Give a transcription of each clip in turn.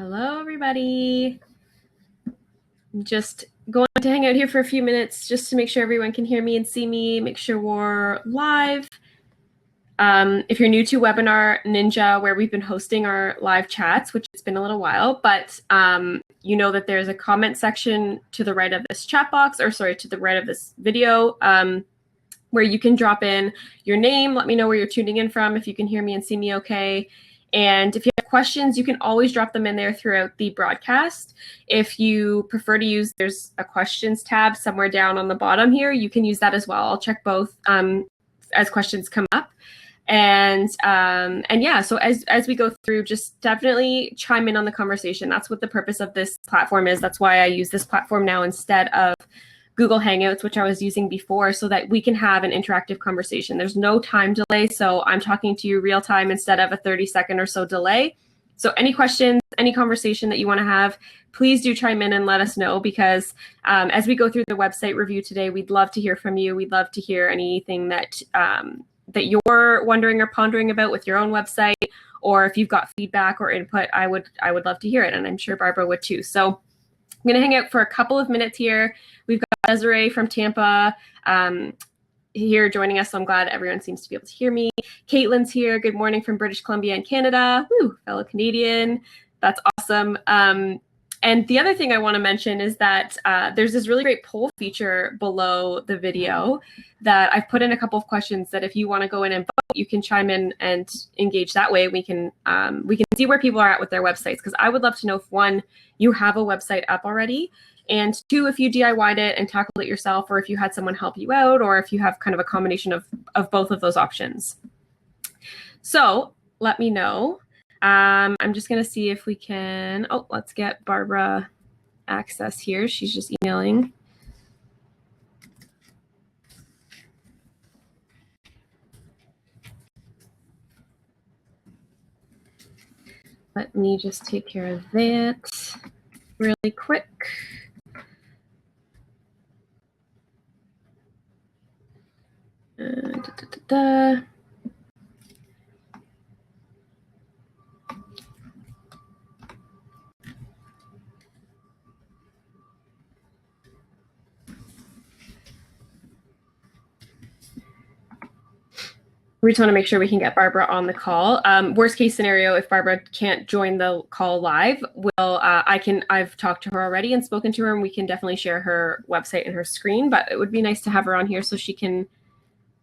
Hello, everybody. I'm just going to hang out here for a few minutes just to make sure everyone can hear me and see me, make sure we're live. If you're new to Webinar Ninja, where we've been hosting our live chats, which it's been a little while, but you know that there's a comment section to the right of this chat box, or sorry, to the right of this video, where you can drop in your name, let me know where you're tuning in from, if you can hear me and see me okay. And if you have questions, you can always drop them in there throughout the broadcast. If you prefer to use, there's a questions tab somewhere down on the bottom here. You can use that as well. I'll check both as questions come up. And yeah, so as we go through, just definitely chime in on the conversation. That's what the purpose of this platform is. That's why I use this platform now instead of Google Hangouts, which I was using before, so that we can have an interactive conversation. There's no time delay, so I'm talking to you real time instead of a 30-second or so delay. So any questions, any conversation that you want to have, please do chime in and let us know, because as we go through the website review today, we'd love to hear from you. We'd love to hear anything that that you're wondering or pondering about with your own website, or if you've got feedback or input, I would love to hear it, and I'm sure Barbara would too. So I'm going to hang out for a couple of minutes here. We've got Desiree from Tampa here joining us, so I'm glad everyone seems to be able to hear me. Caitlin's here. Good morning from British Columbia and Canada. Woo, fellow Canadian. That's awesome. And the other thing I want to mention is that there's this really great poll feature below the video that I've put in a couple of questions that if you want to go in and vote, you can chime in and engage that way. We can see where people are at with their websites, because I would love to know if, one, you have a website up already, and two, if you DIY'd it and tackled it yourself, or if you had someone help you out, or if you have kind of a combination of both of those options. So let me know. I'm just going to see if we can, let's get Barbara access here. She's just emailing. Let me just take care of that really quick. We just want to make sure we can get Barbara on the call. Worst case scenario, if Barbara can't join the call live, I've talked to her already and spoken to her, and we can definitely share her website and her screen, but it would be nice to have her on here so she can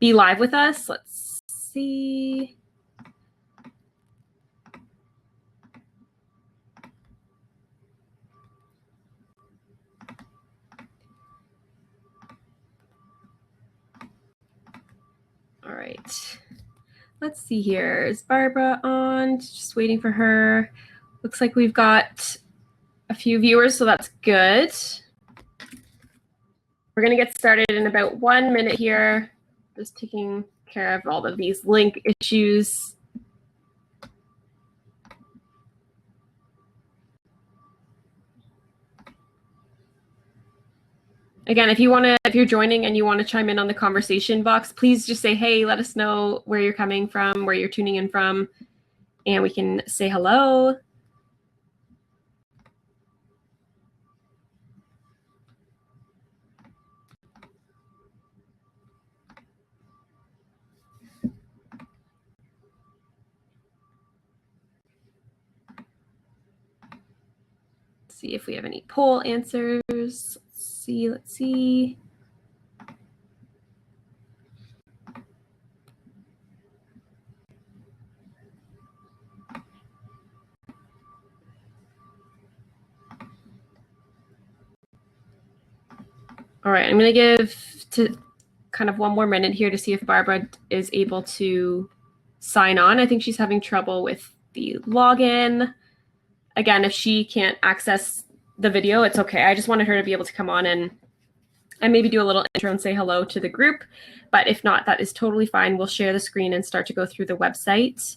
be live with us. Let's see. All right. Let's see here. Is Barbara on? Just waiting for her. Looks like we've got a few viewers, so that's good. We're going to get started in about 1 minute here. Just taking care of all of these link issues. Again, if you're joining and you want to chime in on the conversation box, please just say, hey, let us know where you're coming from, where you're tuning in from, and we can say hello. Let's see if we have any poll answers. Let's see. All right, I'm going to give to kind of 1 more minute here to see if Barbara is able to sign on. I think she's having trouble with the login. Again, if she can't access the video, it's okay. I just wanted her to be able to come on and maybe do a little intro and say hello to the group. But if not, that is totally fine. We'll share the screen and start to go through the website.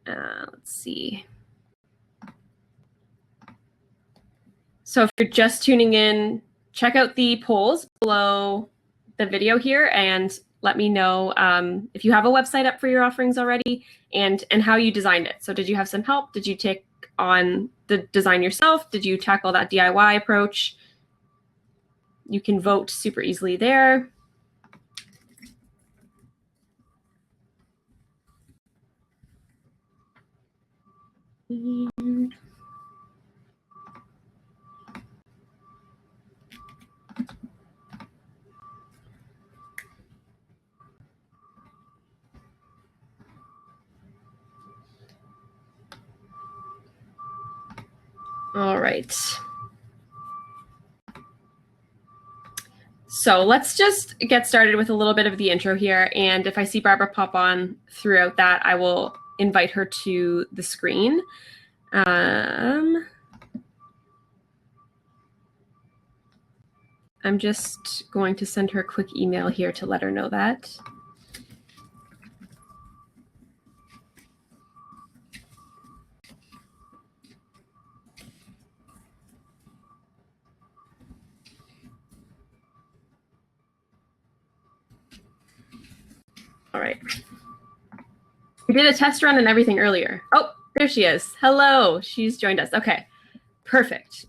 Let's see. So if you're just tuning in, check out the polls below the video here and let me know if you have a website up for your offerings already and how you designed it. So did you have some help? Did you take on the design yourself? Did you tackle that DIY approach? You can vote super easily there. And all right. So let's just get started with a little bit of the intro here. And if I see Barbara pop on throughout that, I will invite her to the screen. I'm just going to send her a quick email here to let her know that. All right. We did a test run and everything earlier. Oh, there she is. Hello. She's joined us. Okay, perfect.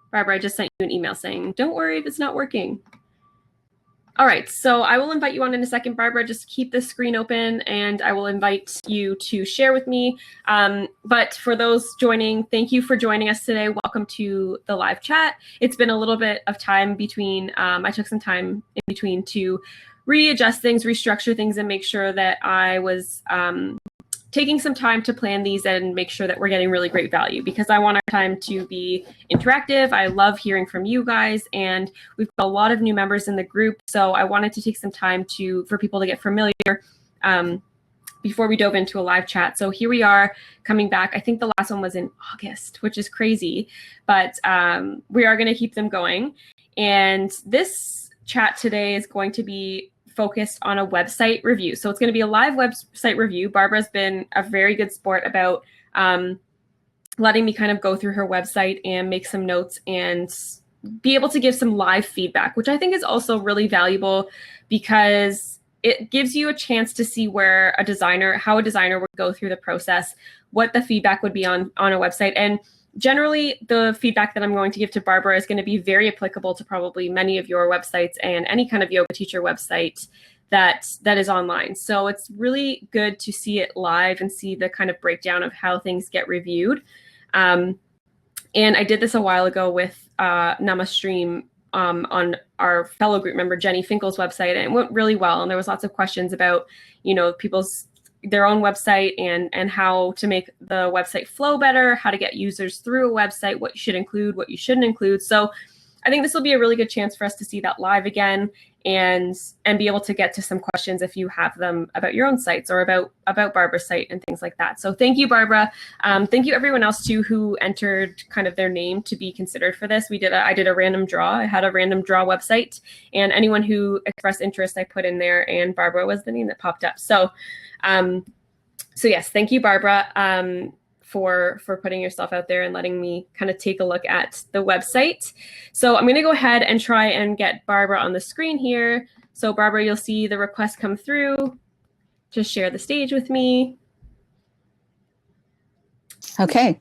Barbara, I just sent you an email saying, don't worry if it's not working. All right, so I will invite you on in a second, Barbara. Just keep the screen open and I will invite you to share with me. But for those joining, thank you for joining us today. Welcome to the live chat. It's been a little bit of time between, I took some time in between to readjust things, restructure things, and make sure that I was taking some time to plan these and make sure that we're getting really great value, because I want our time to be interactive. I love hearing from you guys, and we've got a lot of new members in the group. So I wanted to take some time for people to get familiar before we dove into a live chat. So here we are coming back. I think the last one was in August, which is crazy, but we are going to keep them going. And this chat today is going to be focused on a website review. So it's going to be a live website review. Barbara's been a very good sport about letting me kind of go through her website and make some notes and be able to give some live feedback, which I think is also really valuable because it gives you a chance to see how a designer would go through the process, what the feedback would be on a website. And generally, the feedback that I'm going to give to Barbara is going to be very applicable to probably many of your websites and any kind of yoga teacher website that is online. So it's really good to see it live and see the kind of breakdown of how things get reviewed. And I did this a while ago with NamaStream on our fellow group member Jenny Finkel's website, and it went really well. And there was lots of questions about, their own website and how to make the website flow better, how to get users through a website, what you should include, what you shouldn't include. So I think this will be a really good chance for us to see that live again and be able to get to some questions if you have them about your own sites or about Barbara's site and things like that. So thank you, Barbara. Thank you everyone else too who entered kind of their name to be considered for this. I did a random draw. I had a random draw website, and anyone who expressed interest I put in there, and Barbara was the name that popped up. So yes, thank you, Barbara, for putting yourself out there and letting me kind of take a look at the website. So I'm going to go ahead and try and get Barbara on the screen here. So Barbara, you'll see the request come through. Just share the stage with me. Okay.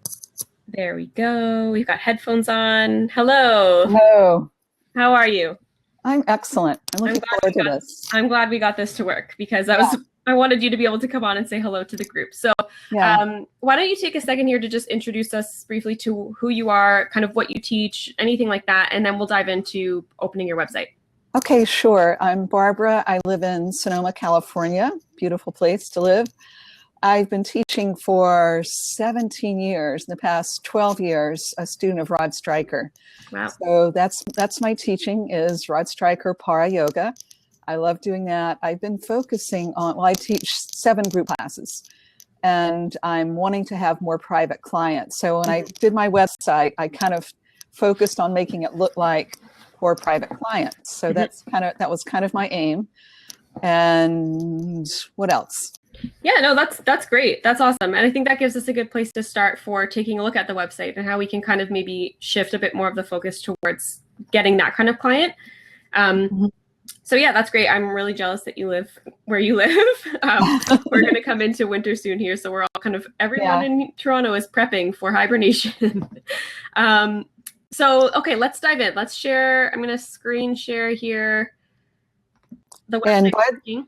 There we go. We've got headphones on. Hello. Hello. How are you? I'm excellent. I'm looking forward to this. I'm glad we got this to work because I wanted you to be able to come on and say hello to the group. So why don't you take a second here to just introduce us briefly to who you are, kind of what you teach, anything like that, and then we'll dive into opening your website. Okay, sure. I'm Barbara. I live in Sonoma, California. Beautiful place to live. I've been teaching for 17 years. In the past 12 years, a student of Rod Stryker. Wow. So that's my teaching is Rod Stryker Para Yoga. I love doing that. I've been focusing on, I teach 7 group classes, and I'm wanting to have more private clients. So when I did my website, I kind of focused on making it look like for private clients. So that was kind of my aim. And what else? Yeah, no, that's great. That's awesome. And I think that gives us a good place to start for taking a look at the website and how we can kind of maybe shift a bit more of the focus towards getting that kind of client. So yeah, that's great. I'm really jealous that you live where you live. We're going to come into winter soon here, so we're all kind of everyone in Toronto is prepping for hibernation. So okay, let's dive in. Let's share. I'm going to screen share here. The website. And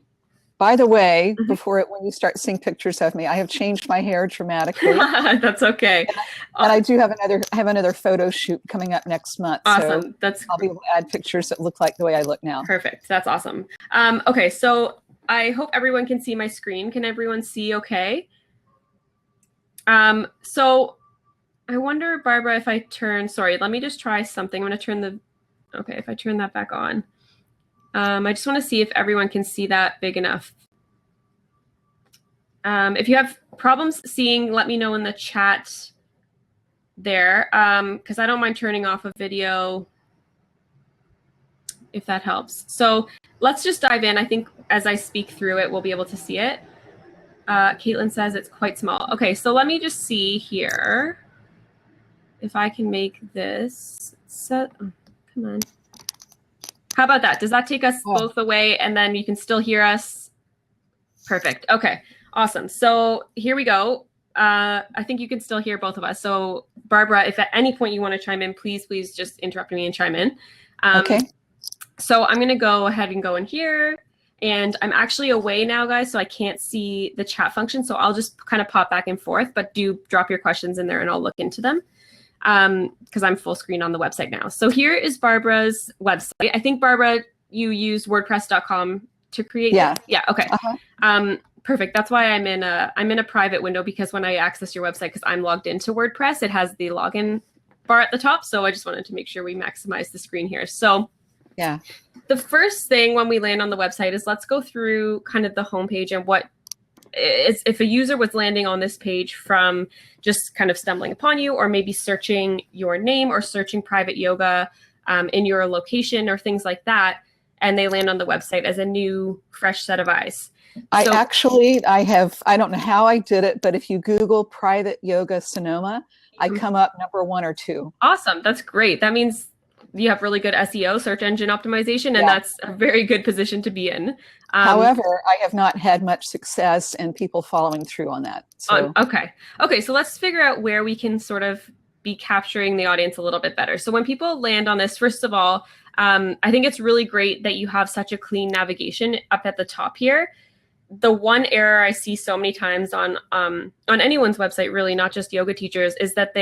by the way, when you start seeing pictures of me, I have changed my hair dramatically. That's okay. And I do have another photo shoot coming up next month. Awesome. So I'll be able to add pictures that look like the way I look now. Perfect. That's awesome. Okay, so I hope everyone can see my screen. Can everyone see okay? So I wonder, Barbara, if I turn, sorry, let me just try something. I'm going to turn okay, if I turn that back on. I just want to see if everyone can see that big enough. If you have problems seeing, let me know in the chat there, because I don't mind turning off a video if that helps. So let's just dive in. I think as I speak through it, we'll be able to see it. Caitlin says it's quite small. Okay, so let me just see here if I can make this set. Oh, come on. How about that? Does that take us both away and then you can still hear us? Perfect. Okay, awesome. So here we go. I think you can still hear both of us. So Barbara, if at any point you want to chime in, please just interrupt me and chime in. Okay. So I'm going to go ahead and go in here. And I'm actually away now, guys, so I can't see the chat function. So I'll just kind of pop back and forth, but do drop your questions in there and I'll look into them. Because I'm full screen on the website now. So here is Barbara's website. I think, Barbara, you use WordPress.com to create this? Yeah, okay. Perfect. That's why I'm in a private window, because when I access your website, because I'm logged into WordPress, it has the login bar at the top. So I just wanted to make sure we maximize the screen here. So yeah, the first thing when we land on the website is let's go through kind of the homepage and what is, if a user was landing on this page from just kind of stumbling upon you, or maybe searching your name or searching private yoga in your location or things like that, and they land on the website as a new, fresh set of eyes. I don't know how I did it, but if you Google private yoga Sonoma, I come up number 1 or 2. Awesome. That's great. That means you have really good SEO, search engine optimization, and that's a very good position to be in. However, I have not had much success in people following through on that. So. Okay. So let's figure out where we can sort of be capturing the audience a little bit better. So when people land on this, first of all, I think it's really great that you have such a clean navigation up at the top here. The one error I see so many times on anyone's website, really, not just yoga teachers, is that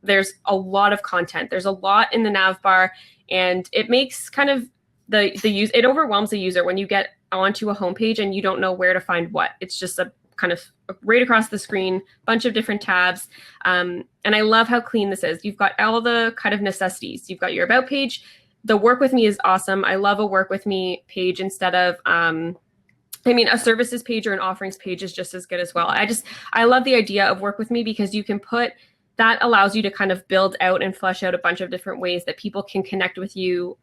there's a lot of content. There's a lot in the nav bar, and it makes kind of it overwhelms the user when you get onto a homepage and you don't know where to find what. It's just a kind of right across the screen, bunch of different tabs. And I love how clean this is. You've got all the kind of necessities. You've got your about page. The work with me is awesome. I love a work with me page instead of, a services page or an offerings page is just as good as well. I love the idea of work with me because you can that allows you to kind of build out and flesh out a bunch of different ways that people can connect with you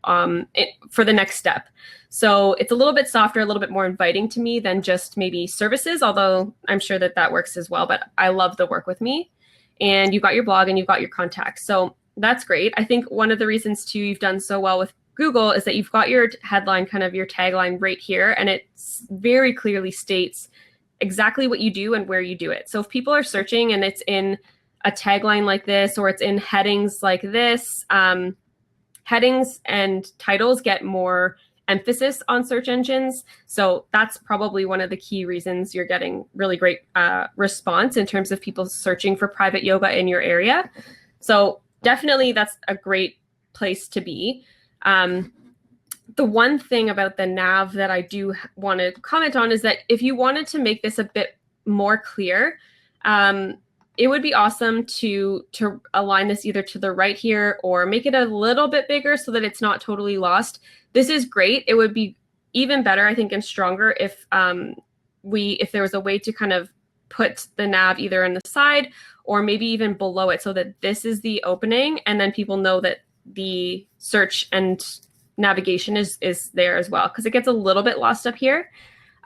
for the next step. So it's a little bit softer, a little bit more inviting to me than just maybe services, although I'm sure that works as well. But I love the work with me. And you've got your blog and you've got your contacts. So that's great. I think one of the reasons, too, you've done so well with Google is that you've got your headline, kind of your tagline right here. And it very clearly states exactly what you do and where you do it. So if people are searching and it's in a tagline like this, or it's in headings like this, headings and titles get more emphasis on search engines. So that's probably one of the key reasons you're getting really great response in terms of people searching for private yoga in your area. So definitely that's a great place to be. The one thing about the nav that I do want to comment on is that if you wanted to make this a bit more clear, it would be awesome to align this either to the right here or make it a little bit bigger so that it's not totally lost. This is great. It would be even better, I think, and stronger if there was a way to kind of put the nav either on the side or maybe even below it so that this is the opening and then people know that the search and navigation is there as well, because it gets a little bit lost up here.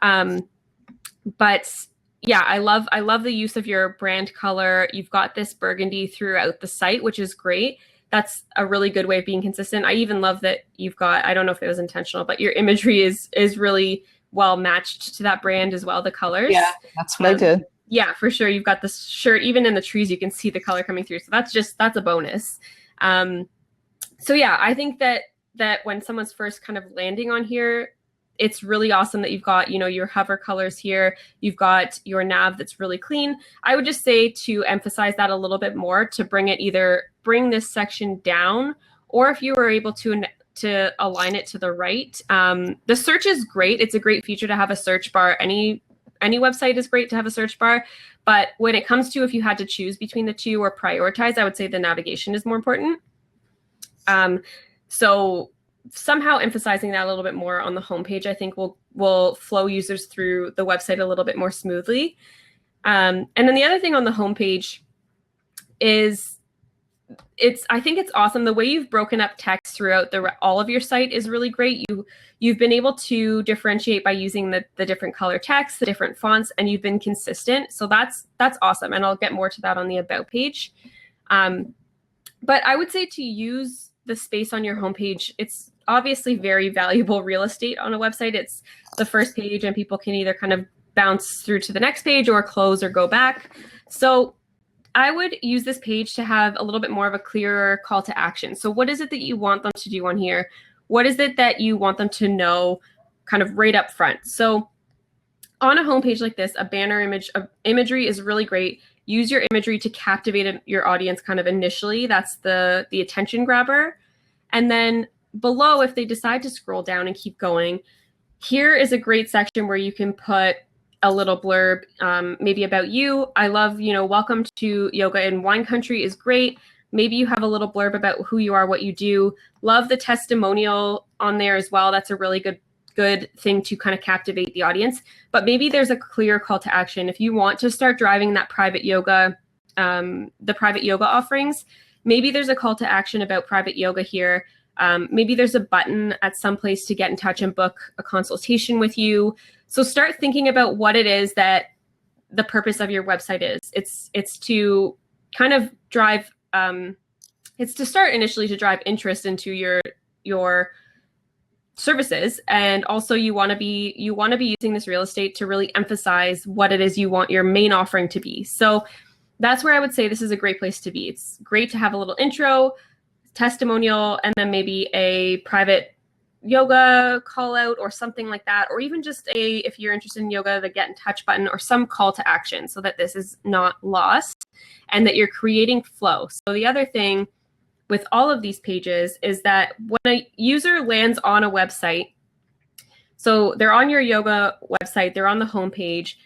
But yeah, I love the use of your brand color. You've got this burgundy throughout the site, which is great. that's a really good way of being consistent. I even love that you've got, I don't know if it was intentional, but your imagery is really well matched to that brand as well, the colors. Yeah, that's what I did. Yeah, for sure. You've got this shirt, even in the trees, you can see the color coming through. So that's a bonus. So yeah, I think that when someone's first kind of landing on here, it's really awesome that you've got, your hover colors here. You've got your nav that's really clean. I would just say to emphasize that a little bit more, to bring this section down, or if you were able to align it to the right. The search is great. It's a great feature to have a search bar. Any website is great to have a search bar. But when it comes to, if you had to choose between the two or prioritize, I would say the navigation is more important. So somehow emphasizing that a little bit more on the homepage, I think will flow users through the website a little bit more smoothly. And then the other thing on the homepage is I think it's awesome. The way you've broken up text throughout all of your site is really great. You've been able to differentiate by using the different color text, the different fonts, and you've been consistent. So that's awesome. And I'll get more to that on the About page. But I would say to use the space on your homepage, it's obviously very valuable real estate on a website. It's the first page, and people can either kind of bounce through to the next page or close or go back. So I would use this page to have a little bit more of a clearer call to action. So what is it that you want them to do on here? What is it that you want them to know kind of right up front? So on a homepage like this, a banner imagery is really great. Use your imagery to captivate your audience kind of initially. That's the attention grabber. And then below, if they decide to scroll down and keep going, here is a great section where you can put a little blurb, maybe about you. I love, welcome to yoga in wine country is great. Maybe you have a little blurb about who you are, what you do. Love the testimonial on there as well. That's a really good thing to kind of captivate the audience. But maybe there's a clear call to action. If you want to start driving that private yoga, the private yoga offerings, maybe there's a call to action about private yoga here. Maybe there's a button at some place to get in touch and book a consultation with you. So start thinking about what it is that the purpose of your website is. It's to kind of drive, it's to start initially to drive interest into your services. And also you want to be using this real estate to really emphasize what it is you want your main offering to be. So that's where I would say this is a great place to be. It's great to have a little intro, testimonial, and then maybe a private yoga call out or something like that, or even just if you're interested in yoga, the get in touch button or some call to action so that this is not lost and that you're creating flow. So the other thing with all of these pages is that when a user lands on a website, so they're on your yoga website, they're on the homepage,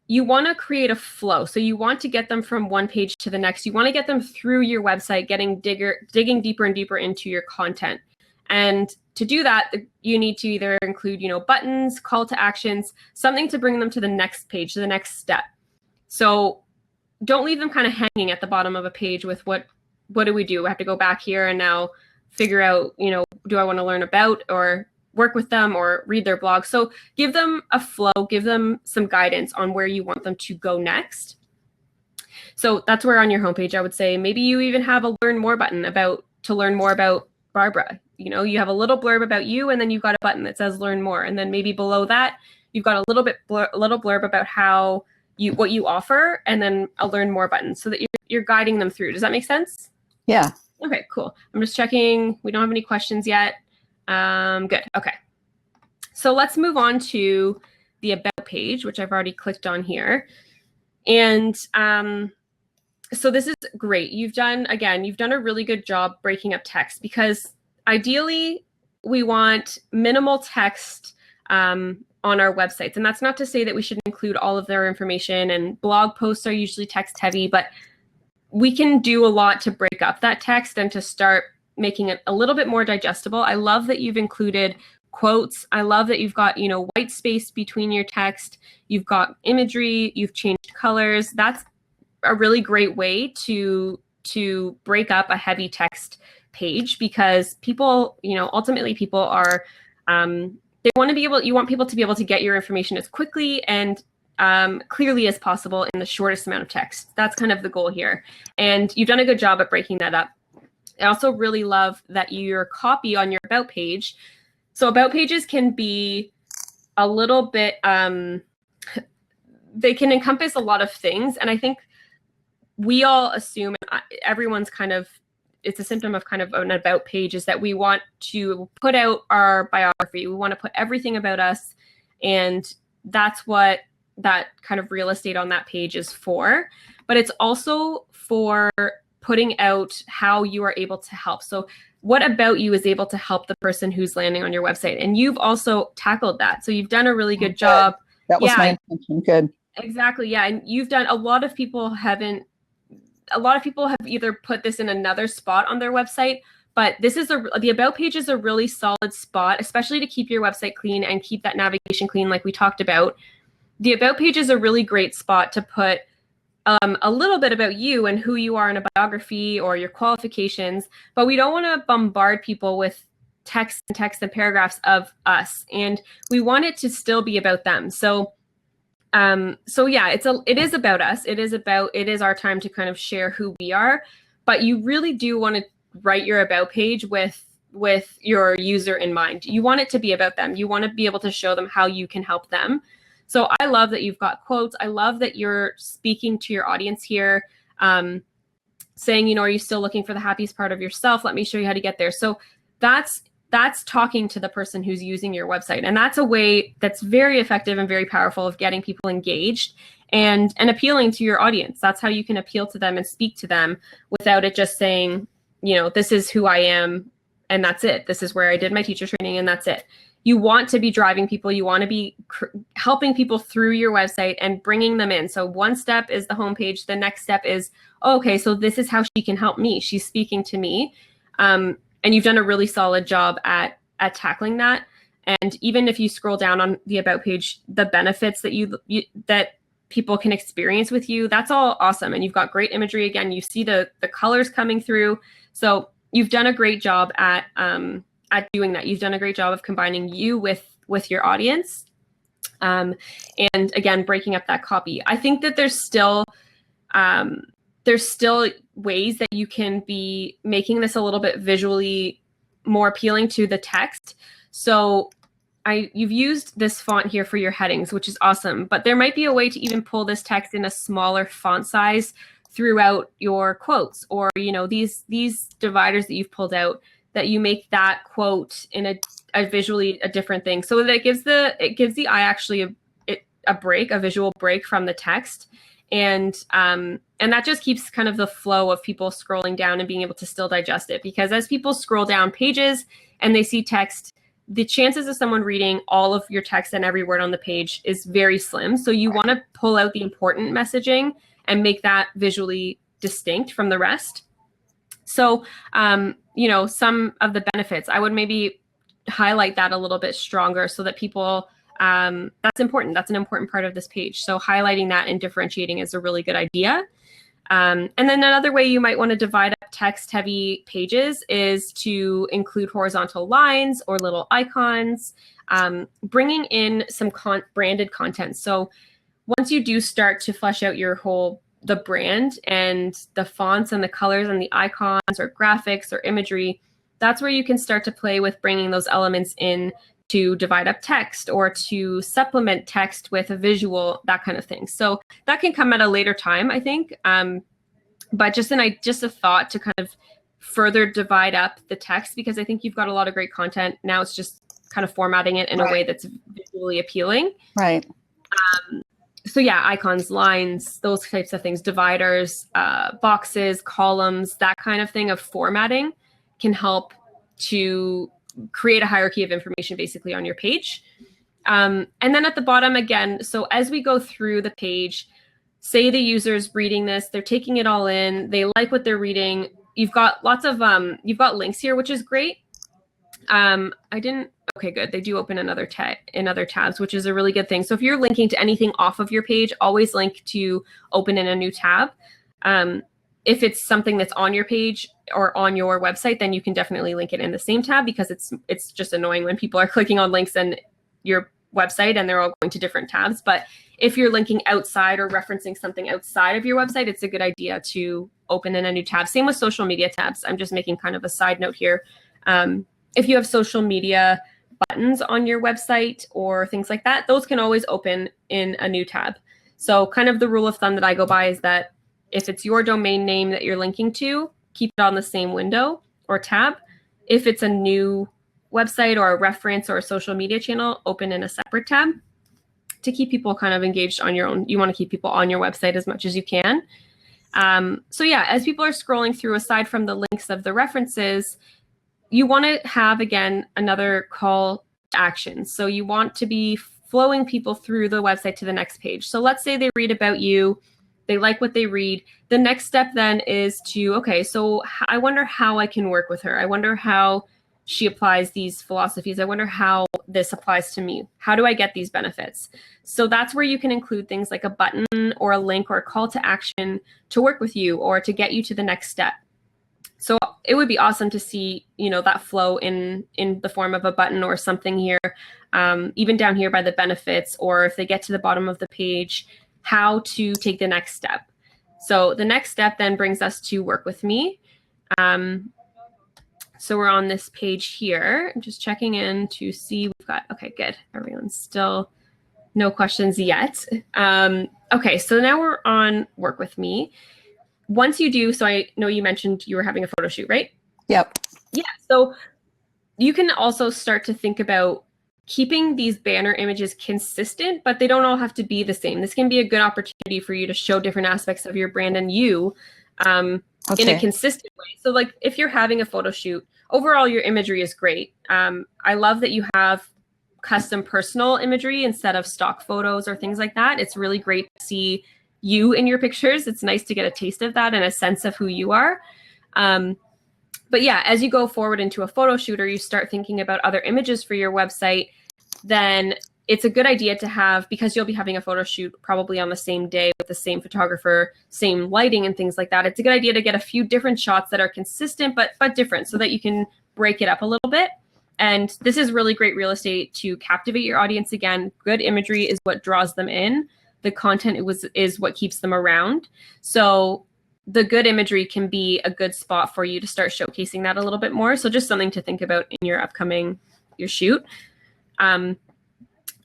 you want to create a flow. So you want to get them from one page to the next. You want to get them through your website, digging deeper and deeper into your content. And to do that, you need to either include, buttons, call to actions, something to bring them to the next page, to the next step. So don't leave them kind of hanging at the bottom of a page with what do we do? I have to go back here and now figure out, do I want to learn about or work with them or read their blog? So give them a flow, give them some guidance on where you want them to go next. So that's where on your homepage, I would say maybe you even have a learn more button to learn more about Barbra. You have a little blurb about you, and then you've got a button that says learn more. And then maybe below that, you've got a little blurb about what you offer, and then a learn more button so that you're guiding them through. Does that make sense? Yeah. Okay, cool. I'm just checking. We don't have any questions yet. Good. Okay. So let's move on to the About page, which I've already clicked on here. And so this is great. You've done a really good job breaking up text, because ideally we want minimal text on our websites. And that's not to say that we should include all of their information, and blog posts are usually text heavy, but we can do a lot to break up that text and to start making it a little bit more digestible. I love that you've included quotes. I love that you've got, white space between your text. You've got imagery, you've changed colors. That's a really great way to break up a heavy text page, because people, ultimately people are, you want people to be able to get your information as quickly and clearly as possible in the shortest amount of text. That's kind of the goal here. And you've done a good job at breaking that up. I also really love that your copy on your about page. So about pages can be a little bit, they can encompass a lot of things. And I think we all assume, everyone's kind of, it's a symptom of kind of an about page, is that we want to put out our biography. We want to put everything about us. And that's what that kind of real estate on that page is for. But it's also for putting out how you are able to help. So what about you is able to help the person who's landing on your website? And you've also tackled that. So you've done a really good job. That was my intention. Good. Exactly. Yeah. And you've done, a lot of people have either put this in another spot on their website, but the about page is a really solid spot, especially to keep your website clean and keep that navigation clean, like we talked about. The about page is a really great spot to put a little bit about you and who you are in a biography or your qualifications, but we don't want to bombard people with text and paragraphs of us, and we want it to still be about them. So yeah, it is about us. It is our time to kind of share who we are, but you really do want to write your about page with your user in mind. You want it to be about them. You want to be able to show them how you can help them. So I love that you've got quotes. I love that you're speaking to your audience here, saying, are you still looking for the happiest part of yourself? Let me show you how to get there. So that's talking to the person who's using your website. And that's a way that's very effective and very powerful of getting people engaged and appealing to your audience. That's how you can appeal to them and speak to them without it just saying, this is who I am and that's it. This is where I did my teacher training and that's it. You want to be driving people. You want to be helping people through your website and bringing them in. So one step is the homepage. The next step is, okay, so this is how she can help me. She's speaking to me. And you've done a really solid job at tackling that. And even if you scroll down on the about page, the benefits that that people can experience with you, that's all awesome. And you've got great imagery. Again, you see the colors coming through. So you've done a great job at doing that. You've done a great job of combining you with your audience. And again, breaking up that copy. I think that there's still ways that you can be making this a little bit visually more appealing to the text. So you've used this font here for your headings, which is awesome, but there might be a way to even pull this text in a smaller font size throughout your quotes, or, these dividers that you've pulled out, that you make that quote in a visually a different thing. So that it gives the eye actually a visual break from the text. And that just keeps kind of the flow of people scrolling down and being able to still digest it. Because as people scroll down pages and they see text, the chances of someone reading all of your text and every word on the page is very slim. So you want to pull out the important messaging and make that visually distinct from the rest. So, some of the benefits, I would maybe highlight that a little bit stronger so that people, that's important. That's an important part of this page. So highlighting that and differentiating is a really good idea. And then another way you might want to divide up text-heavy pages is to include horizontal lines or little icons, bringing in some branded content. So once you do start to flesh out the brand and the fonts and the colors and the icons or graphics or imagery, that's where you can start to play with bringing those elements in to divide up text or to supplement text with a visual, that kind of thing. So that can come at a later time, I think. But just a thought to kind of further divide up the text, because I think you've got a lot of great content. Now it's just kind of formatting it in a way that's visually appealing. Right. So yeah, icons, lines, those types of things, dividers, boxes, columns, that kind of thing of formatting can help to create a hierarchy of information basically on your page. And then at the bottom again, so as we go through the page, say the user's reading this, they're taking it all in, they like what they're reading. You've got lots of, you've got links here, which is great. Okay, good. They do open in other tabs, which is a really good thing. So if you're linking to anything off of your page, always link to open in a new tab. If it's something that's on your page or on your website, then you can definitely link it in the same tab, because it's just annoying when people are clicking on links and you're website and they're all going to different tabs. But if you're linking outside or referencing something outside of your website, it's a good idea to open in a new tab. Same with social media tabs. I'm just making kind of a side note here. If you have social media buttons on your website or things like that, those can always open in a new tab. So kind of the rule of thumb that I go by is that if it's your domain name that you're linking to, keep it on the same window or tab. If it's a new website or a reference or a social media channel, open in a separate tab to keep people kind of engaged on your own. You want to keep people on your website as much as you can. So yeah, as people are scrolling through, aside from the links of the references, you want to have, again, another call to action. So you want to be flowing people through the website to the next page. So let's say they read about you, they like what they read. The next step then is to, okay, so I wonder how I can work with her. I wonder how she applies these philosophies. I wonder how this applies to me. How do I get these benefits? So that's where you can include things like a button or a link or a call to action to work with you or to get you to the next step. So it would be awesome to see, that flow in the form of a button or something here, even down here by the benefits, or if they get to the bottom of the page, how to take the next step. So the next step then brings us to work with me. So we're on this page here. I'm just checking in to see we've got, okay, good. Everyone's still, no questions yet. Okay, so now we're on work with me. Once you do, so I know you mentioned you were having a photo shoot, right? Yep. Yeah, so you can also start to think about keeping these banner images consistent, but they don't all have to be the same. This can be a good opportunity for you to show different aspects of your brand and you in a consistent way. So like if you're having a photo shoot, overall your imagery is great. I love that you have custom personal imagery instead of stock photos or things like that. It's really great to see you in your pictures. It's nice to get a taste of that and a sense of who you are. But yeah, as you go forward into a photo shoot or you start thinking about other images for your website, then it's a good idea to have, because you'll be having a photo shoot probably on the same day with the same photographer, same lighting and things like that. It's a good idea to get a few different shots that are consistent but different so that you can break it up a little bit. And this is really great real estate to captivate your audience again. Good imagery is what draws them in. The content is what keeps them around. So the good imagery can be a good spot for you to start showcasing that a little bit more. So just something to think about in your shoot.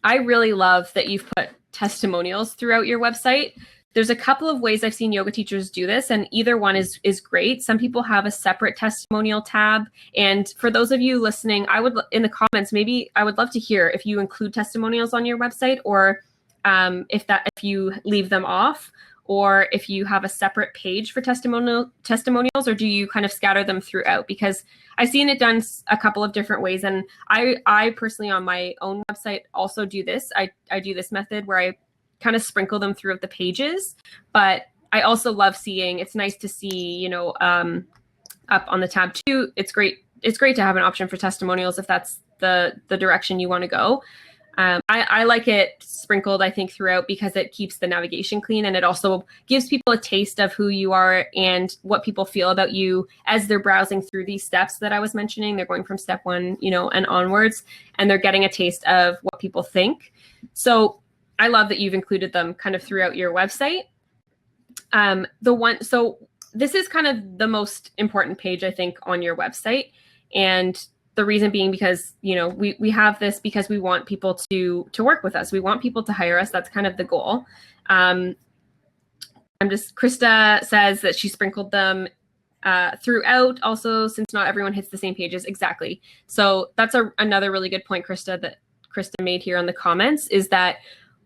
I really love that you've put testimonials throughout your website. There's a couple of ways I've seen yoga teachers do this, and either one is great. Some people have a separate testimonial tab. And for those of you listening, in the comments, maybe I would love to hear if you include testimonials on your website, or if you leave them off, or if you have a separate page for testimonials, or do you kind of scatter them throughout? Because I've seen it done a couple of different ways. And I personally on my own website also do this. I do this method where I kind of sprinkle them throughout the pages, but I also love seeing, it's nice to see, up on the tab too. It's great to have an option for testimonials if that's the direction you want to go. I like it sprinkled, I think, throughout because it keeps the navigation clean, and it also gives people a taste of who you are and what people feel about you as they're browsing through these steps that I was mentioning. They're going from step 1, and onwards, and they're getting a taste of what people think. So I love that you've included them kind of throughout your website. So this is kind of the most important page, I think, on your website. And the reason being because, we have this because we want people to work with us. We want people to hire us. That's kind of the goal. Krista says that she sprinkled them throughout also, since not everyone hits the same pages. Exactly. So that's another really good point, Krista, that Krista made here on the comments, is that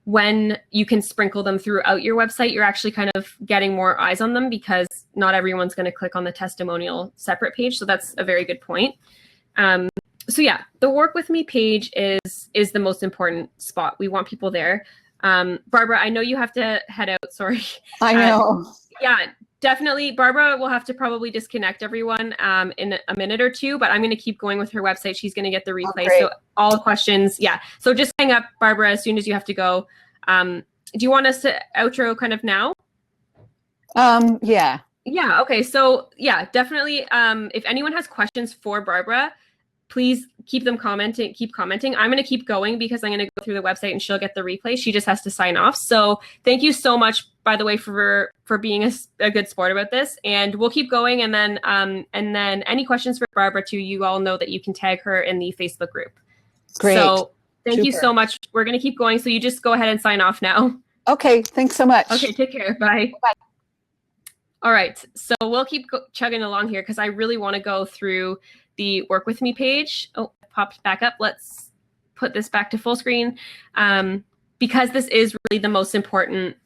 when you can sprinkle them throughout your website, you're actually kind of getting more eyes on them because not everyone's going to click on the testimonial separate page. So that's a very good point. So yeah, the work with me page is the most important spot. We want people there. Barbara, I know you have to head out. Sorry. I know. Yeah, definitely. Barbara will have to probably disconnect everyone in a minute or two, but I'm going to keep going with her website. She's going to get the replay. So all the questions. Yeah. So just hang up, Barbara, as soon as you have to go. Do you want us to outro kind of now? Yeah. Yeah. Okay. So yeah, definitely. If anyone has questions for Barbara, please keep commenting. I'm going to keep going because I'm going to go through the website and she'll get the replay. She just has to sign off. So thank you so much, by the way, for being a good sport about this. And we'll keep going. And then any questions for Barbara too, you all know that you can tag her in the Facebook group. Great. So thank Super. you so much. We're going to keep going. So you just go ahead and sign off now. Okay. Thanks so much. Okay. Take care. Bye. Bye. All right. So we'll keep chugging along here because I really want to go through the work with me page. Oh, it popped back up. Let's put this back to full screen because this is really the most important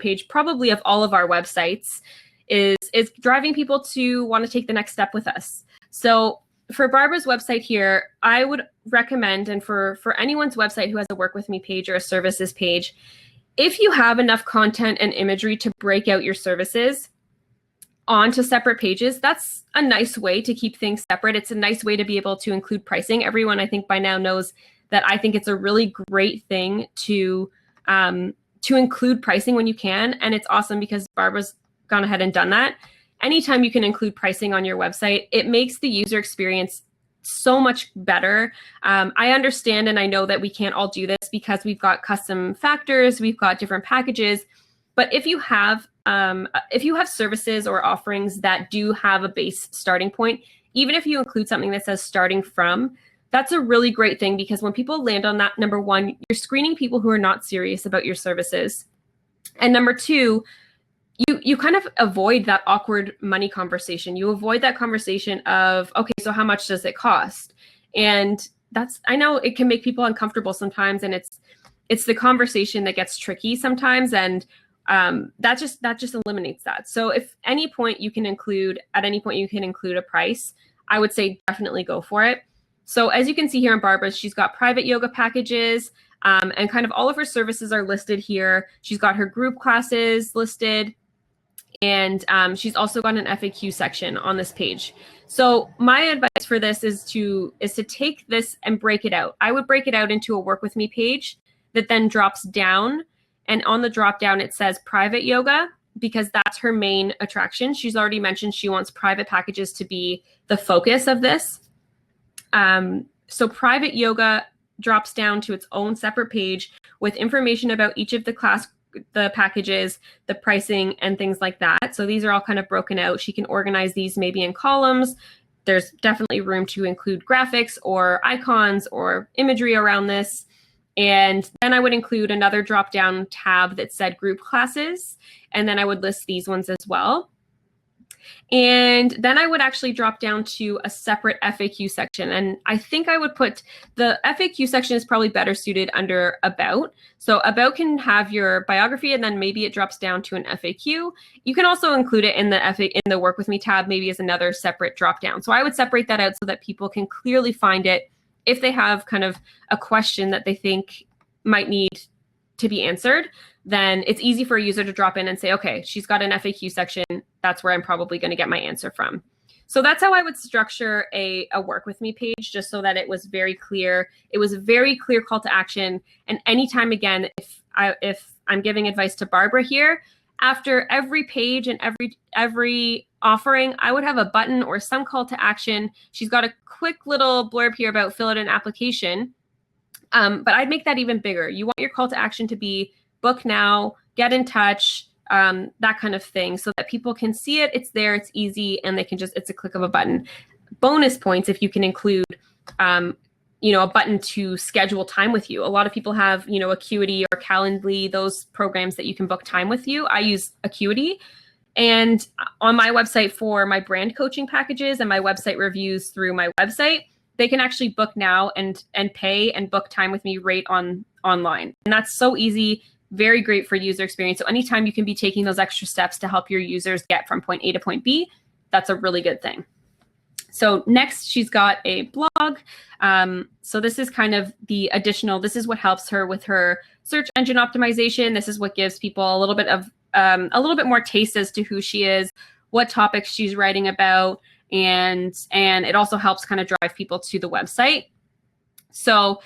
page probably of all of our websites is driving people to want to take the next step with us. So for Barbara's website here, I would recommend, and for anyone's website who has a work with me page or a services page, if you have enough content and imagery to break out your services onto separate pages, that's a nice way to keep things separate. It's a nice way to be able to include pricing. Everyone, I think by now knows that I think it's a really great thing to include pricing when you can. And it's awesome because Barbara's gone ahead and done that. Anytime you can include pricing on your website, it makes the user experience so much better. I understand and I know that we can't all do this because we've got custom factors, we've got different packages. But if you have services or offerings that do have a base starting point, even if you include something that says starting from, that's a really great thing because when people land on that, number one, you're screening people who are not serious about your services. And number two, you kind of avoid that awkward money conversation. You avoid that conversation of, okay, so how much does it cost? And I know it can make people uncomfortable sometimes, and it's the conversation that gets tricky sometimes, and that just eliminates that. So if at any point you can include a price, I would say definitely go for it. So as you can see here in Barbara's, she's got private yoga packages, and kind of all of her services are listed here. She's got her group classes listed. And she's also got an FAQ section on this page. So my advice for this is to take this and break it out. I would break it out into a work with me page that then drops down. And on the drop down, it says private yoga because that's her main attraction. She's already mentioned she wants private packages to be the focus of this. So private yoga drops down to its own separate page with information about each of the packages, the pricing, and things like that. So these are all kind of broken out. She can organize these maybe in columns. There's definitely room to include graphics or icons or imagery around this. And then I would include another drop-down tab that said group classes. And then I would list these ones as well. And then I would actually drop down to a separate FAQ section. And I think I would put the FAQ section is probably better suited under About. So About can have your biography, and then maybe it drops down to an FAQ. You can also include it in the Work With Me tab, maybe as another separate drop down. So I would separate that out so that people can clearly find it if they have kind of a question that they think might need to be answered. Then it's easy for a user to drop in and say, okay, she's got an FAQ section. That's where I'm probably going to get my answer from. So that's how I would structure a work with me page, just so that it was very clear. It was a very clear call to action. And anytime again, if I'm giving advice to Barbara here, after every page and every offering, I would have a button or some call to action. She's got a quick little blurb here about fill out an application. But I'd make that even bigger. You want your call to action to be book now, get in touch, that kind of thing, so that people can see it. It's there, it's easy, and it's a click of a button. Bonus points if you can include, a button to schedule time with you. A lot of people have, Acuity or Calendly, those programs that you can book time with you. I use Acuity. And on my website for my brand coaching packages and my website reviews through my website, they can actually book now and pay and book time with me right online. And that's so easy, very great for user experience. So anytime you can be taking those extra steps to help your users get from point A to point B, that's a really good thing. So next, she's got a blog. So this is kind of the additional, this is what helps her with her search engine optimization. This is what gives people a little bit more taste as to who she is, what topics she's writing about, and it also helps kind of drive people to the website. So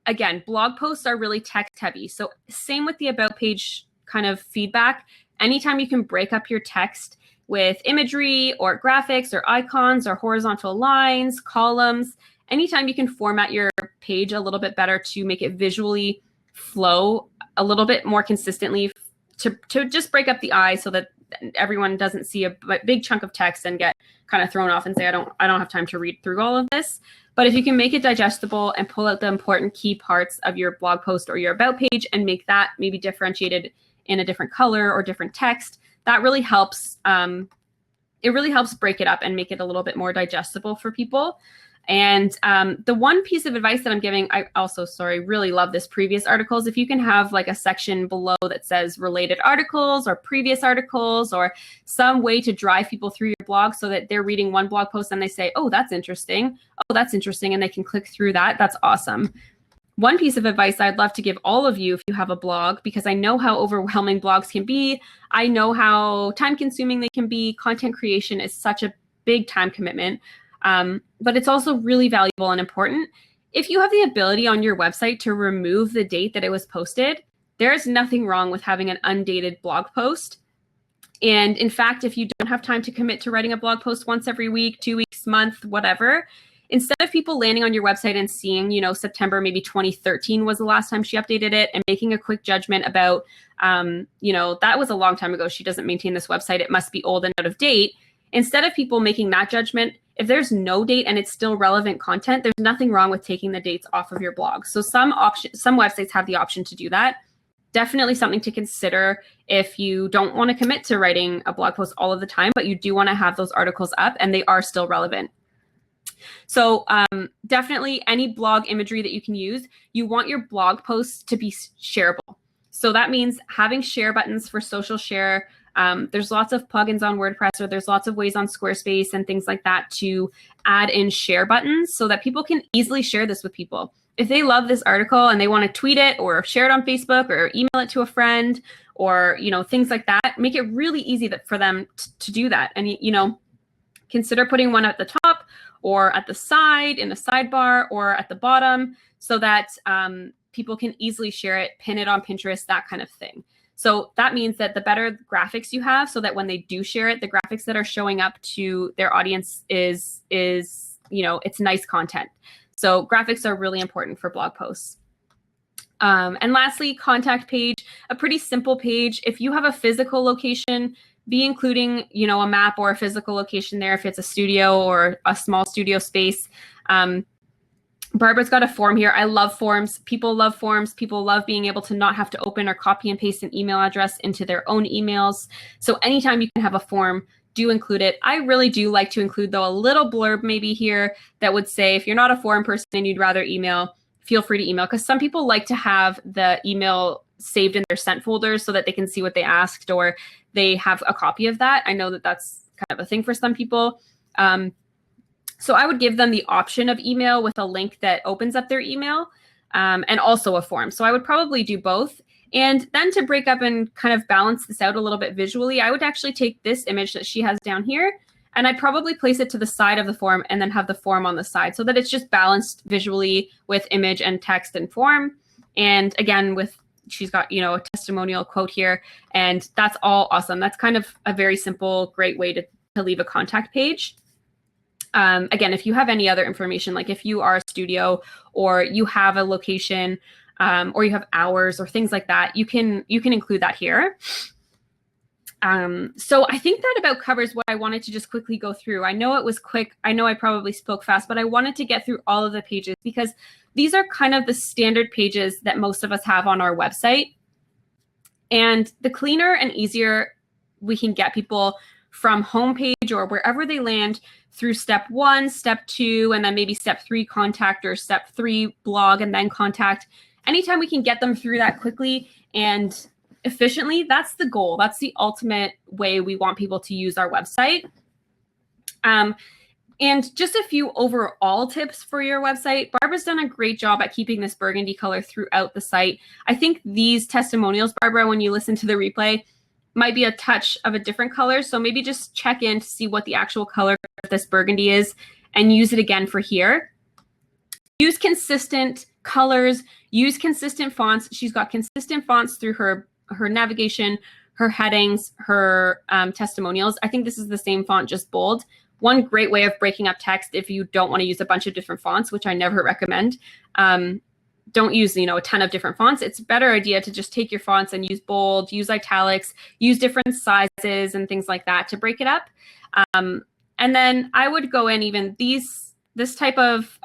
again, blog posts are really text heavy. So same with the About page kind of feedback. Anytime you can break up your text with imagery or graphics or icons or horizontal lines, columns. Anytime you can format your page a little bit better to make it visually flow a little bit more consistently, to just break up the eye so that everyone doesn't see a big chunk of text and get kind of thrown off and say, I don't have time to read through all of this. But if you can make it digestible and pull out the important key parts of your blog post or your about page and make that maybe differentiated in a different color or different text, that really helps. It really helps break it up and make it a little bit more digestible for people. And the one piece of advice that I'm giving, I also, really love this previous articles. If you can have like a section below that says related articles or previous articles or some way to drive people through your blog so that they're reading one blog post and they say, oh, that's interesting. Oh, that's interesting. And they can click through that. That's awesome. One piece of advice I'd love to give all of you if you have a blog, because I know how overwhelming blogs can be. I know how time consuming they can be. Content creation is such a big time commitment. But it's also really valuable and important. If you have the ability on your website to remove the date that it was posted, there's nothing wrong with having an undated blog post. And in fact, if you don't have time to commit to writing a blog post once every week, 2 weeks, month, whatever, instead of people landing on your website and seeing, September, maybe 2013 was the last time she updated it, and making a quick judgment about, that was a long time ago. She doesn't maintain this website. It must be old and out of date. Instead of people making that judgment, if there's no date and it's still relevant content, there's nothing wrong with taking the dates off of your blog. So some websites have the option to do that. Definitely something to consider if you don't want to commit to writing a blog post all of the time, but you do want to have those articles up and they are still relevant. So definitely any blog imagery that you can use, you want your blog posts to be shareable. So that means having share buttons for social share. There's lots of plugins on WordPress, or there's lots of ways on Squarespace and things like that to add in share buttons so that people can easily share this with people. If they love this article and they want to tweet it or share it on Facebook or email it to a friend or, things like that, make it really easy for them to do that. And, consider putting one at the top or at the side, in the sidebar, or at the bottom so that people can easily share it, pin it on Pinterest, that kind of thing. So that means that the better graphics you have, so that when they do share it, the graphics that are showing up to their audience is it's nice content. So graphics are really important for blog posts. And lastly, contact page, a pretty simple page. If you have a physical location, be including, a map or a physical location there if it's a studio or a small studio space. Barbara's got a form here. I love forms. People love forms. People love being able to not have to open or copy and paste an email address into their own emails. So anytime you can have a form, do include it. I really do like to include, though, a little blurb maybe here that would say, if you're not a forum person and you'd rather email, feel free to email, because some people like to have the email saved in their sent folders so that they can see what they asked or they have a copy of that. I know that that's kind of a thing for some people. So I would give them the option of email with a link that opens up their email and also a form. So I would probably do both. And then to break up and kind of balance this out a little bit visually, I would actually take this image that she has down here and I'd probably place it to the side of the form and then have the form on the side so that it's just balanced visually with image and text and form. And again, she's got, a testimonial quote here, and that's all awesome. That's kind of a very simple, great way to leave a contact page. Again, if you have any other information, like if you are a studio or you have a location or you have hours or things like that, you can include that here. So I think that about covers what I wanted to just quickly go through. I know it was quick. I know I probably spoke fast, but I wanted to get through all of the pages because these are kind of the standard pages that most of us have on our website. And the cleaner and easier we can get people from homepage or wherever they land through step 1, step 2, and then maybe step 3 contact, or step 3 blog and then contact. Anytime we can get them through that quickly and efficiently, that's the goal. That's the ultimate way we want people to use our website. And just a few overall tips for your website. Barbara's done a great job at keeping this burgundy color throughout the site. I think these testimonials, Barbara, when you listen to the replay, might be a touch of a different color. So maybe just check in to see what the actual color of this burgundy is and use it again for here. Use consistent colors, use consistent fonts. She's got consistent fonts through her navigation, her headings, her testimonials. I think this is the same font, just bold. One great way of breaking up text if you don't want to use a bunch of different fonts, which I never recommend. Don't use, a ton of different fonts. It's a better idea to just take your fonts and use bold, use italics, use different sizes and things like that to break it up. And then I would go in even this type of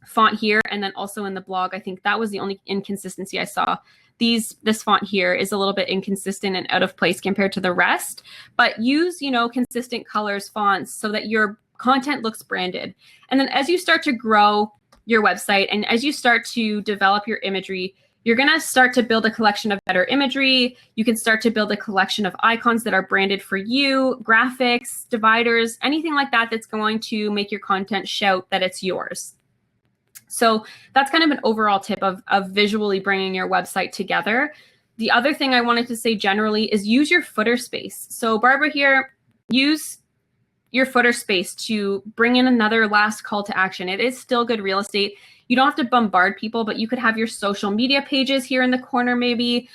font here, and then also in the blog, I think that was the only inconsistency I saw. This font here is a little bit inconsistent and out of place compared to the rest, but use, consistent colors, fonts, so that your content looks branded. And then as you start to grow your website and as you start to develop your imagery, you're going to start to build a collection of better imagery. You can start to build a collection of icons that are branded for you, graphics, dividers, anything like that that's going to make your content shout that it's yours. So that's kind of an overall tip of visually bringing your website together. The other thing I wanted to say generally is use your footer space. So Barbara here, use your footer space to bring in another last call to action. It is still good real estate. You don't have to bombard people, but you could have your social media pages here in the corner maybe.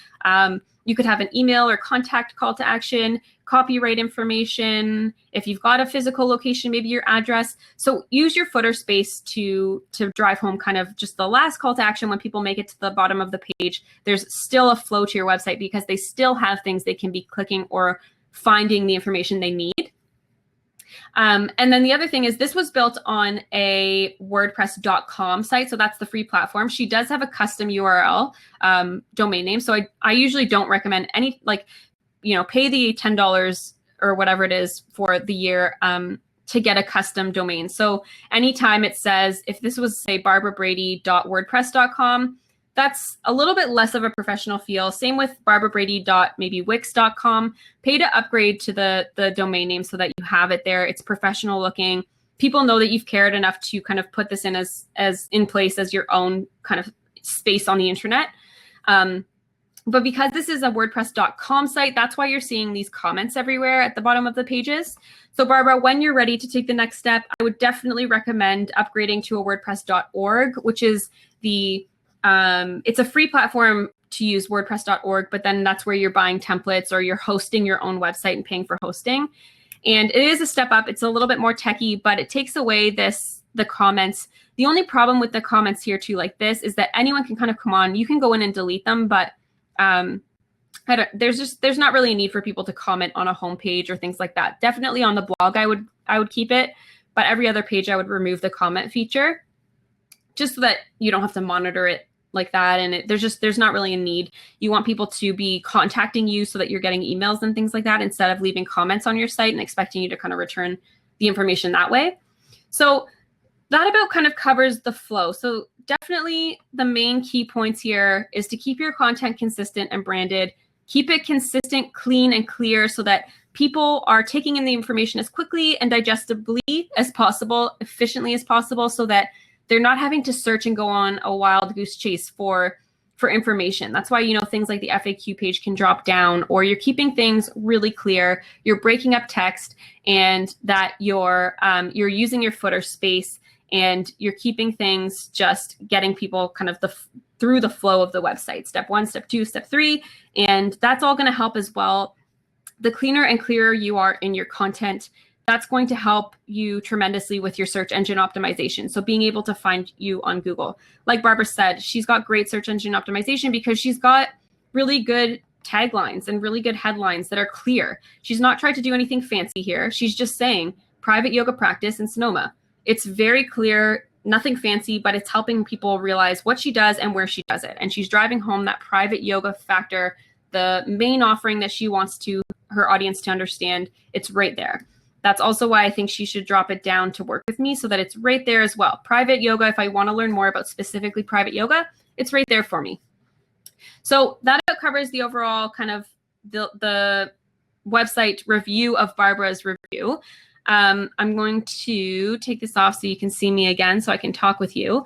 You could have an email or contact call to action, copyright information. If you've got a physical location, maybe your address. So use your footer space to drive home kind of just the last call to action. When people make it to the bottom of the page, there's still a flow to your website because they still have things they can be clicking or finding the information they need. And then the other thing is this was built on a WordPress.com site. So that's the free platform. She does have a custom URL domain name. So I usually don't recommend any, pay the $10 or whatever it is for the year to get a custom domain. So anytime it says, if this was say barbrabrady.wordpress.com, that's a little bit less of a professional feel. Same with barbrabrady.maybe wix.com. Pay to upgrade to the domain name so that you have it there. It's professional looking. People know that you've cared enough to kind of put this in as in place as your own kind of space on the internet. But because this is a WordPress.com site, that's why you're seeing these comments everywhere at the bottom of the pages. So Barbara, when you're ready to take the next step, I would definitely recommend upgrading to a WordPress.org, which is it's a free platform to use, WordPress.org, but then that's where you're buying templates or you're hosting your own website and paying for hosting. And it is a step up. It's a little bit more techy, but it takes away the comments. The only problem with the comments here too, like this, is that anyone can kind of come on. You can go in and delete them, but there's not really a need for people to comment on a homepage or things like that. Definitely on the blog, I would keep it, but every other page I would remove the comment feature, just so that you don't have to monitor it like that. And there's not really a need. You want people to be contacting you so that you're getting emails and things like that, instead of leaving comments on your site and expecting you to kind of return the information that way. So that about kind of covers the flow. So definitely the main key points here is to keep your content consistent and branded. Keep it consistent, clean, and clear so that people are taking in the information as quickly and digestibly as possible, efficiently as possible, so that they're not having to search and go on a wild goose chase for information. That's why, things like the FAQ page can drop down, or you're keeping things really clear, you're breaking up text, and that you're using your footer space, and you're keeping things just getting people kind of through the flow of the website. Step 1, step 2, step 3, and that's all going to help as well. The cleaner and clearer you are in your content, that's going to help you tremendously with your search engine optimization. So being able to find you on Google. Like Barbara said, she's got great search engine optimization because she's got really good taglines and really good headlines that are clear. She's not tried to do anything fancy here. She's just saying private yoga practice in Sonoma. It's very clear, nothing fancy, but it's helping people realize what she does and where she does it. And she's driving home that private yoga factor, the main offering that she wants her audience to understand. It's right there. That's also why I think she should drop it down to work with me, so that it's right there as well. Private yoga, if I want to learn more about specifically private yoga, it's right there for me. So that covers the overall kind of the website review of Barbara's review. I'm going to take this off so you can see me again so I can talk with you.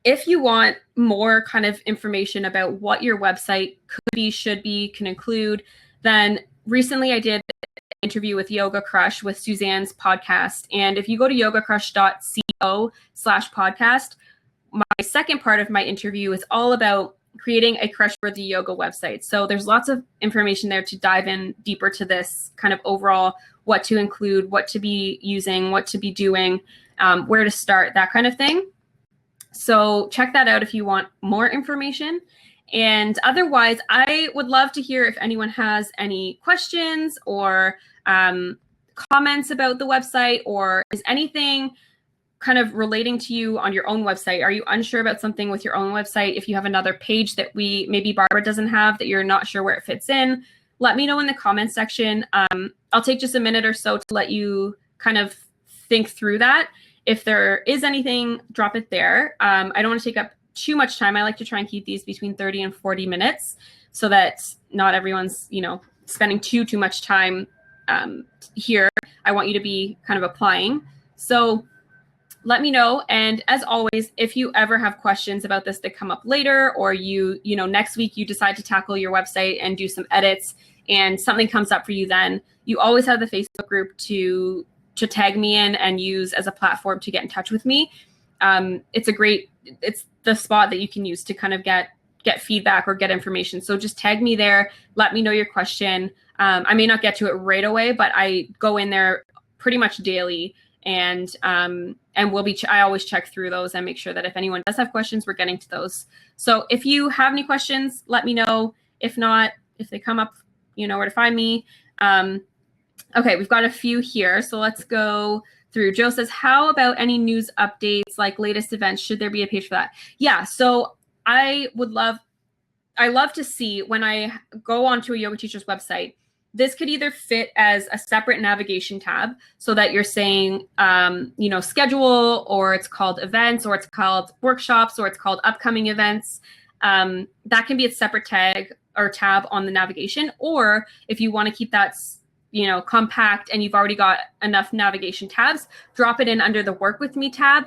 If you want more kind of information about what your website could be, should be, can include, then recently I did interview with Yoga Crush with Suzanne's podcast. And if you go to yogacrush.co/podcast, my second part of my interview is all about creating a crush-worthy yoga website. So there's lots of information there to dive in deeper to this kind of overall, what to include, what to be using, what to be doing, where to start, that kind of thing. So check that out if you want more information. And otherwise, I would love to hear if anyone has any questions or comments about the website, or is anything kind of relating to you on your own website. Are you unsure about something with your own website? If you have another page that maybe Barbara doesn't have, that you're not sure where it fits in, let me know in the comments section. I'll take just a minute or so to let you kind of think through that. If there is anything, drop it there. I don't want to take up too much time. I like to try and keep these between 30 and 40 minutes so that not everyone's, spending too much time here. I want you to be kind of applying. So let me know. And as always, if you ever have questions about this that come up later, or next week you decide to tackle your website and do some edits and something comes up for you, then you always have the Facebook group to tag me in and use as a platform to get in touch with me. It's the spot that you can use to kind of get feedback or get information. So just tag me there. Let me know your question. I may not get to it right away, but I go in there pretty much daily, and I always check through those and make sure that if anyone does have questions, we're getting to those. So if you have any questions, let me know. If not, if they come up, you know where to find me. Okay, we've got a few here. So let's go through. Joe says, how about any news updates, like latest events? Should there be a page for that? Yeah, so I love to see, when I go onto a yoga teacher's website, this could either fit as a separate navigation tab so that you're saying, schedule, or it's called events, or it's called workshops, or it's called upcoming events. That can be a separate tag or tab on the navigation. Or if you want to keep that, compact and you've already got enough navigation tabs, drop it in under the Work With Me tab.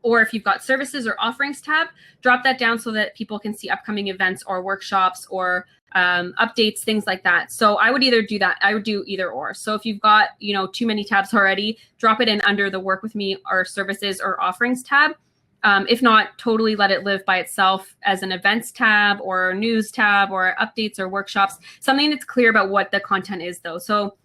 Or if you've got services or offerings tab, drop that down so that people can see upcoming events or workshops or updates, things like that. So I would either do that. I would do either or. So if you've got, too many tabs already, drop it in under the Work With Me or services or offerings tab. If not, totally let it live by itself as an events tab or news tab or updates or workshops, something that's clear about what the content is though. So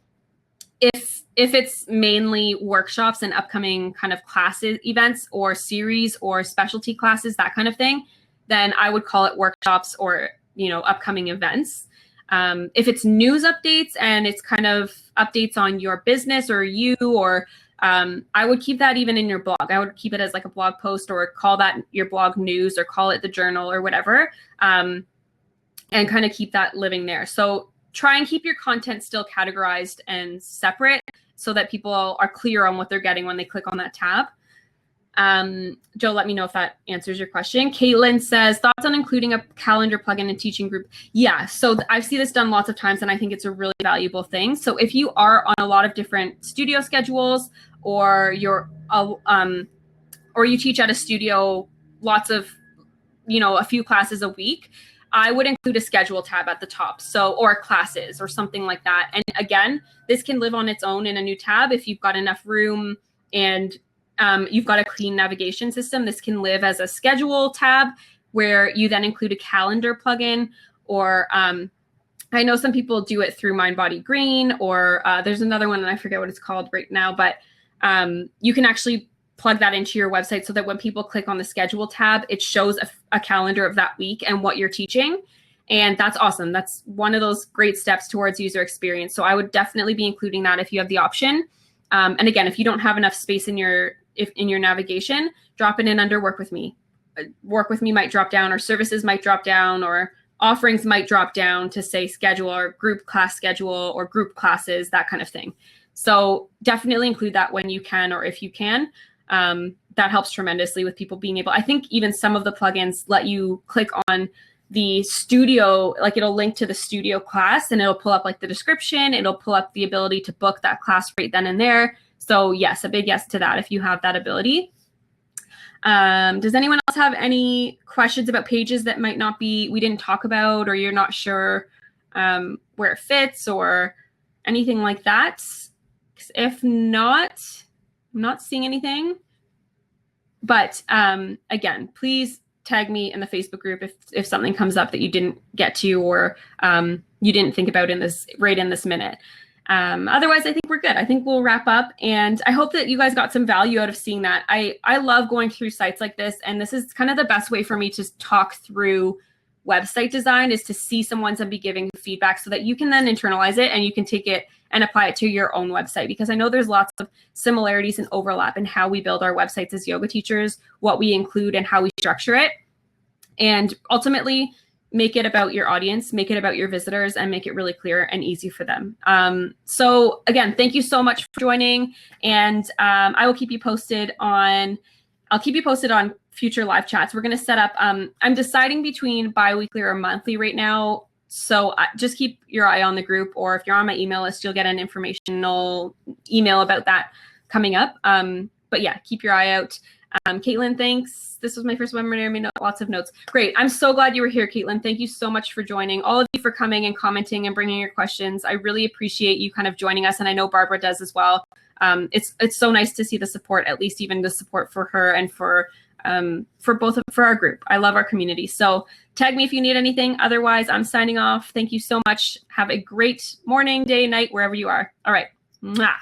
if it's mainly workshops and upcoming kind of classes, events or series or specialty classes, that kind of thing, then I would call it workshops or, upcoming events. If it's news updates and it's kind of updates on your business or you, or I would keep that even in your blog. I would keep it as like a blog post, or call that your blog news, or call it the journal or whatever, and kind of keep that living there. So try and keep your content still categorized and separate so that people are clear on what they're getting when they click on that tab. Joe, let me know if that answers your question. Caitlin says, thoughts on including a calendar plugin in teaching group? Yeah, so I've seen this done lots of times, and I think it's a really valuable thing. So if you are on a lot of different studio schedules, or or you teach at a studio lots of, a few classes a week, I would include a schedule tab at the top, or classes or something like that. And again, this can live on its own in a new tab if you've got enough room and you've got a clean navigation system. This can live as a schedule tab where you then include a calendar plugin, or I know some people do it through Mind Body Green, or there's another one and I forget what it's called right now, but you can actually plug that into your website so that when people click on the schedule tab, it shows a calendar of that week and what you're teaching. And that's awesome. That's one of those great steps towards user experience. So I would definitely be including that if you have the option. And again, if you don't have enough space in your navigation, drop it in under Work With Me. Work With Me might drop down, or services might drop down, or offerings might drop down to say schedule, or group class schedule, or group classes, that kind of thing. So definitely include that when you can, or if you can. That helps tremendously with people being able, I think even some of the plugins let you click on the studio, like it'll link to the studio class and it'll pull up like the description, it'll pull up the ability to book that class right then and there. So yes, a big yes to that if you have that ability. Does anyone else have any questions about pages that we didn't talk about, or you're not sure where it fits or anything like that? If not, I'm not seeing anything. But again, please tag me in the Facebook group if something comes up that you didn't get to or you didn't think about in this minute. Otherwise, I think we're good. I think we'll wrap up, and I hope that you guys got some value out of seeing that. I love going through sites like this, and this is kind of the best way for me to talk through website design, is to see someone's and be giving feedback so that you can then internalize it and you can take it and apply it to your own website. Because I know there's lots of similarities and overlap in how we build our websites as yoga teachers, what we include and how we structure it. And ultimately, make it about your audience, make it about your visitors, and make it really clear and easy for them. So again, thank you so much for joining, and I will keep you posted on, future live chats. We're going to set up, I'm deciding between bi-weekly or monthly right now. So just keep your eye on the group, or if you're on my email list, you'll get an informational email about that coming up. But yeah, keep your eye out. Caitlin, thanks. This was my first webinar. I made lots of notes. Great. I'm so glad you were here, Caitlin. Thank you so much for joining. All of you for coming and commenting and bringing your questions. I really appreciate you kind of joining us, and I know Barbara does as well. It's so nice to see the support, at least even the support for her and for our group. I love our community. So tag me if you need anything. Otherwise, I'm signing off. Thank you so much. Have a great morning, day, night, wherever you are. All right. Mwah.